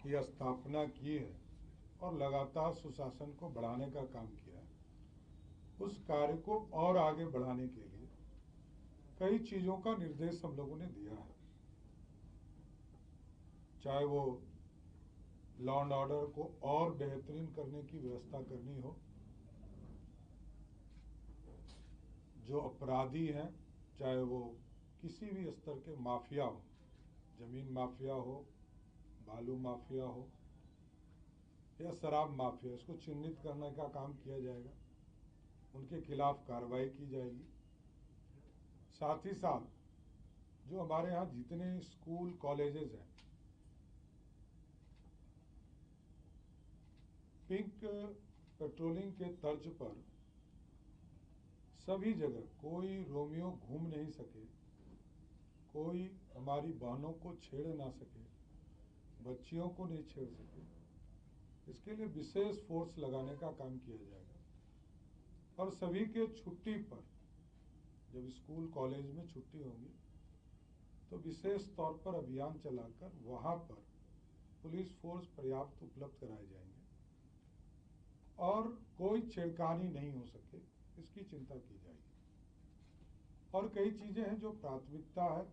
की स्थापना की है और लगातार सुशासन को बढ़ाने का काम किया है। उस कार्य को और आगे बढ़ाने के लिए कई चीज़ों का निर्देश हम लोगों ने दिया है, चाहे वो लॉ एंड ऑर्डर को और बेहतरीन करने की व्यवस्था करनी हो, जो अपराधी हैं चाहे वो किसी भी स्तर के माफिया हो, जमीन माफिया हो, बालू माफिया हो या शराब माफिया, इसको चिन्हित करने का काम किया जाएगा, उनके खिलाफ कार्रवाई की जाएगी। साथ ही साथ जो हमारे यहाँ जितने स्कूल कॉलेजेस हैं, पिंक पेट्रोलिंग के तर्ज पर सभी जगह कोई रोमियो घूम नहीं सके, कोई हमारी बहनों को छेड़ ना सके, बच्चियों को नहीं छेड़ सके, इसके लिए विशेष फोर्स लगाने का काम किया जाएगा। और सभी के छुट्टी पर, जब स्कूल कॉलेज में छुट्टी होगी तो विशेष तौर पर अभियान चलाकर वहां पर पुलिस फोर्स पर्याप्त उपलब्ध कराए जाएंगे और कोई छेड़खानी नहीं हो सके, इसकी चिंता की जाएगी। और कई चीजें हैं जो प्राथमिकता है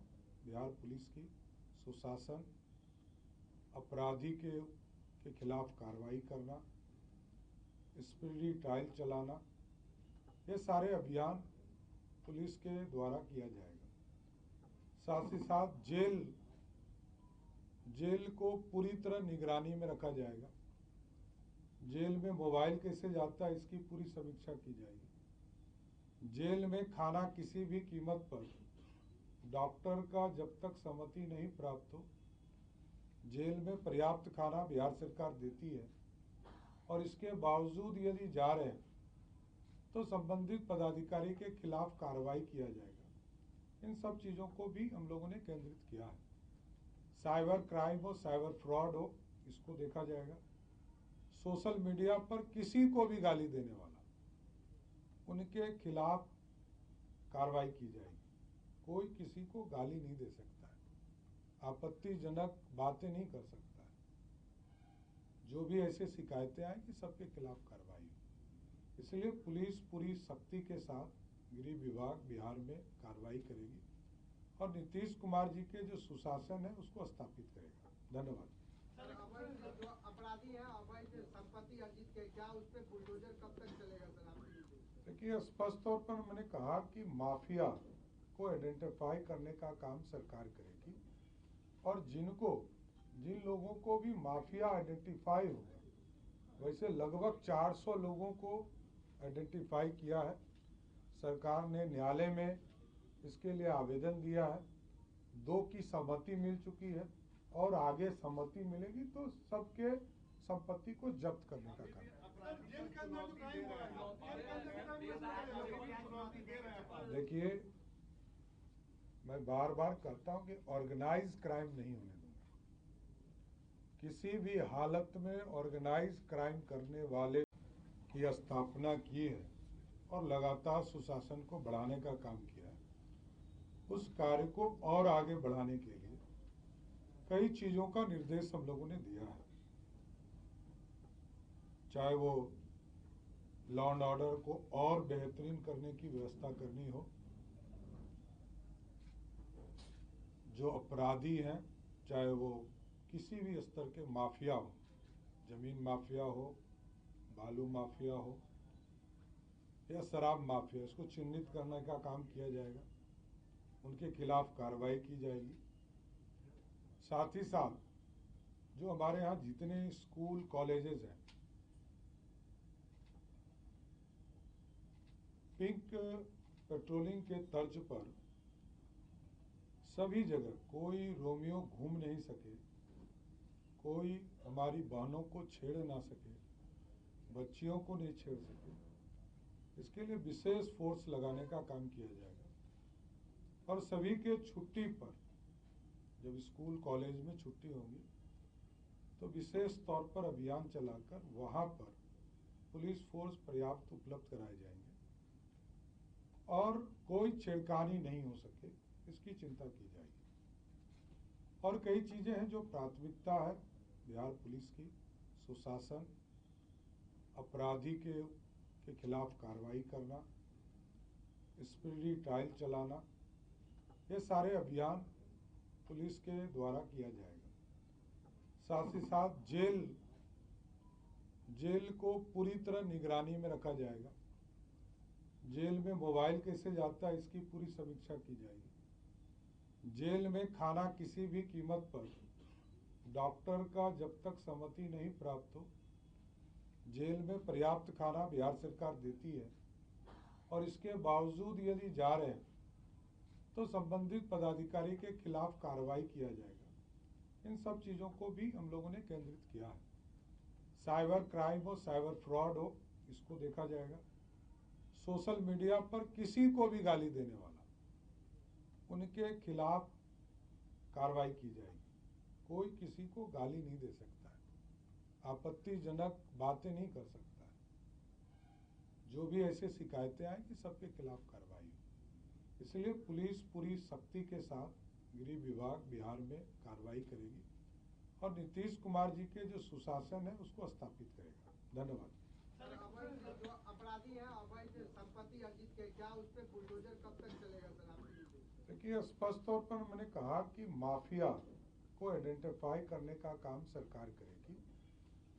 बिहार पुलिस की, सुशासन, अपराधी के खिलाफ कार्रवाई करना, स्पीडी ट्रायल चलाना, ये सारे अभियान पुलिस के द्वारा किया जाएगा। साथ ही साथ जेल को पूरी तरह निगरानी में रखा जाएगा। जेल में मोबाइल कैसे जाता है, इसकी पूरी समीक्षा की जाएगी। जेल में खाना किसी भी कीमत पर, डॉक्टर का जब तक सहमति नहीं प्राप्त हो, जेल में पर्याप्त खाना बिहार सरकार देती है और इसके बावजूद यदि जा रहे हैं तो संबंधित पदाधिकारी के खिलाफ कार्रवाई किया जाएगा। इन सब चीज़ों को भी हम लोगों ने केंद्रित किया है। साइबर क्राइम हो, साइबर फ्रॉड हो, इसको देखा जाएगा। सोशल मीडिया पर किसी को भी गाली देने वाला, उनके खिलाफ कार्रवाई की जाएगी। कोई किसी को गाली नहीं दे सकता है, आपत्तिजनक बातें नहीं कर सकता है। जो भी ऐसे शिकायतें आएंगी सबके खिलाफ कार्रवाई हो। इसलिए पुलिस पूरी सख्ती के साथ गृह विभाग बिहार में कार्रवाई करेगी और नीतीश कुमार जी के जो सुशासन है उसको स्थापित करेगा। धन्यवाद। जो अपराधी है अवैध संपत्ति अर्जित के, क्या उस पर बुलडोजर कब तक चलेगा सर आपके? देखिए, स्पष्ट तौर पर मैंने कहा कि माफिया को आइडेंटिफाई करने का काम सरकार करेगी और जिन लोगों को भी माफिया आइडेंटिफाई होगा, वैसे लगभग 400 लोगों को आइडेंटिफाई किया है। सरकार ने न्यायालय में इसके लिए आवेदन दिया है, 2 की सहमति मिल चुकी है और आगे सहमति मिलेगी तो सबके संपत्ति को जब्त करने का काम। देखिए, मैं बार बार कहता हूं कि ऑर्गेनाइज क्राइम नहीं होने दूंगा। किसी भी हालत में ऑर्गेनाइज क्राइम करने वाले की स्थापना की है और लगातार सुशासन को बढ़ाने का काम किया है। उस कार्य को और आगे बढ़ाने के लिए कई चीजों का निर्देश हम लोगों ने दिया है, चाहे वो लॉ एंड ऑर्डर को और बेहतरीन करने की व्यवस्था करनी हो, जो अपराधी हैं चाहे वो किसी भी स्तर के माफिया हो, जमीन माफिया हो, बालू माफिया हो या शराब माफिया, इसको चिन्हित करने का काम किया जाएगा, उनके खिलाफ कार्रवाई की जाएगी। साथ ही साथ जो हमारे यहाँ जितने स्कूल कॉलेजेस हैं, पिंक पेट्रोलिंग के तर्ज पर सभी जगह कोई रोमियो घूम नहीं सके, कोई हमारी बहनों को छेड़ ना सके, बच्चियों को नहीं छेड़ सके, इसके लिए विशेष फोर्स लगाने का काम किया जाएगा। और सभी के छुट्टी पर, जब स्कूल कॉलेज में छुट्टी होगी तो विशेष तौर पर अभियान चलाकर वहां पर पुलिस फोर्स पर्याप्त उपलब्ध कराए जाएंगे और कोई छेड़खानी नहीं हो सके, इसकी चिंता की जाएगी। और कई चीजें हैं जो प्राथमिकता है बिहार पुलिस की सुशासन, अपराधी के खिलाफ कार्रवाई करना, स्पीडी ट्रायल चलाना, ये सारे अभियान पुलिस के द्वारा किया जाएगा। साथ ही साथ जेल को पूरी तरह निगरानी में रखा जाएगा। जेल में मोबाइल कैसे जाता है इसकी पूरी समीक्षा की जाएगी। जेल में खाना किसी भी कीमत पर डॉक्टर का जब तक सहमति नहीं प्राप्त हो, जेल में पर्याप्त खाना बिहार सरकार देती है और इसके बावजूद यदि जा रहे हैं तो संबंधित पदाधिकारी के खिलाफ कार्रवाई किया जाएगा। इन सब चीज़ों को भी हम लोगों ने केंद्रित किया है। साइबर क्राइम हो, साइबर फ्रॉड हो, इसको देखा जाएगा। सोशल मीडिया पर किसी को भी गाली देने वाला, उनके खिलाफ कार्रवाई की जाएगी। कोई किसी को गाली नहीं दे सकता है, आपत्तिजनक बातें नहीं कर सकता है। जो भी ऐसे शिकायतें आएंगी सबके खिलाफ कार्रवाई होगी। इसलिए पुलिस पूरी शक्ति के साथ गृह विभाग बिहार में कार्रवाई करेगी और नीतीश कुमार जी के जो सुशासन है उसको स्थापित करेगा। धन्यवाद। सर, अवैध जो अपराधी है, अवैध संपत्ति अर्जित के, क्या उस पर बुलडोजर कब तक चलेगा सर आपके लिए? देखिए, स्पष्ट तौर पर मैंने कहा कि माफिया को आइडेंटिफाई करने का काम सरकार करेगी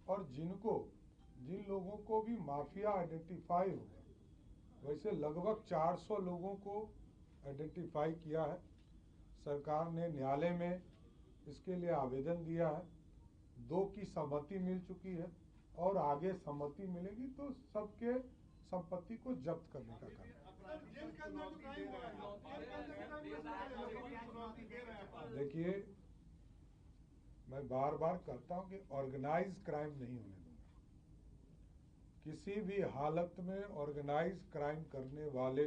और जिन लोगों को भी माफिया आइडेंटिफाई होगा, वैसे लगभग 400 लोगों को आइडेंटिफाई किया है। सरकार ने न्यायालय में इसके लिए आवेदन दिया है। 2 की सहमति मिल चुकी है और आगे सहमति मिलेगी तो सबके संपत्ति को जब्त करने का काम। देखिए, मैं बार बार कहता हूं कि ऑर्गेनाइज क्राइम नहीं होने दूंगा। किसी भी हालत में ऑर्गेनाइज क्राइम करने वाले